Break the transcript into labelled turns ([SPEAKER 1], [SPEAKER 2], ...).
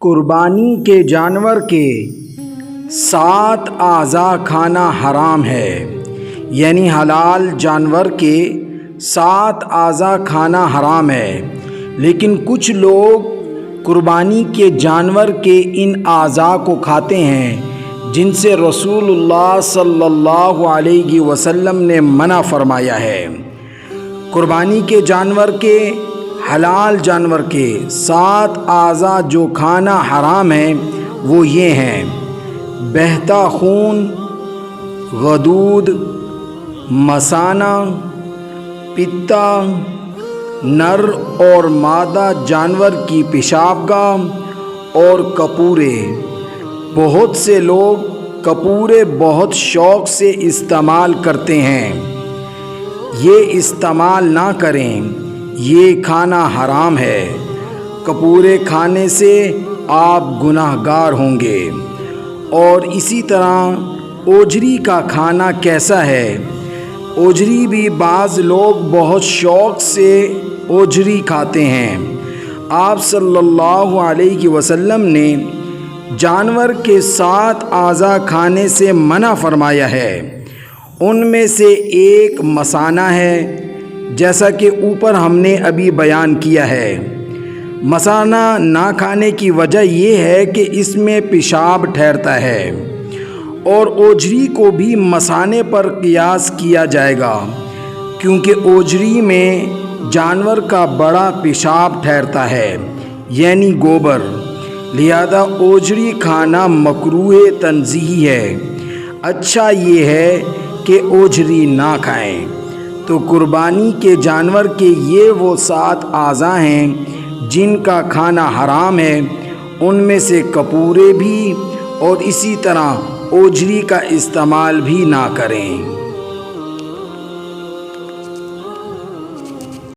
[SPEAKER 1] قربانی کے جانور کے 7 اعضاء کھانا حرام ہے، یعنی حلال جانور کے 7 اعضاء کھانا حرام ہے، لیکن کچھ لوگ قربانی کے جانور کے ان اعضاء کو کھاتے ہیں جن سے رسول اللہ صلی اللہ علیہ وسلم نے منع فرمایا ہے۔ قربانی کے جانور کے حلال جانور کے 7 اعضاء جو کھانا حرام ہیں وہ یہ ہیں: بہتا خون، غدود، مثانہ، پتا، نر اور مادہ جانور کی پیشاب گاہ اور کپورے۔ بہت سے لوگ کپورے بہت شوق سے استعمال کرتے ہیں، یہ استعمال نہ کریں، یہ کھانا حرام ہے۔ کپورے کھانے سے آپ گناہ گار ہوں گے۔ اور اسی طرح اوجری کا کھانا کیسا ہے؟ اوجری بھی بعض لوگ بہت شوق سے اوجری کھاتے ہیں۔ آپ صلی اللہ علیہ وسلم نے جانور کے 7 اعضاء کھانے سے منع فرمایا ہے۔ ان میں سے ایک مثانہ ہے، جیسا کہ اوپر ہم نے ابھی بیان کیا ہے۔ مثانہ نہ کھانے کی وجہ یہ ہے کہ اس میں پیشاب ٹھہرتا ہے، اور اوجری کو بھی مثانے پر قیاس کیا جائے گا، کیونکہ اوجری میں جانور کا بڑا پیشاب ٹھہرتا ہے، یعنی گوبر، لہذا اوجری کھانا مکروہ تنزیہی ہے۔ اچھا یہ ہے کہ اوجری نہ کھائیں۔ تو قربانی کے جانور کے یہ وہ 7 اعضاء ہیں جن کا کھانا حرام ہے، ان میں سے کپورے بھی، اور اسی طرح اوجری کا استعمال بھی نہ کریں۔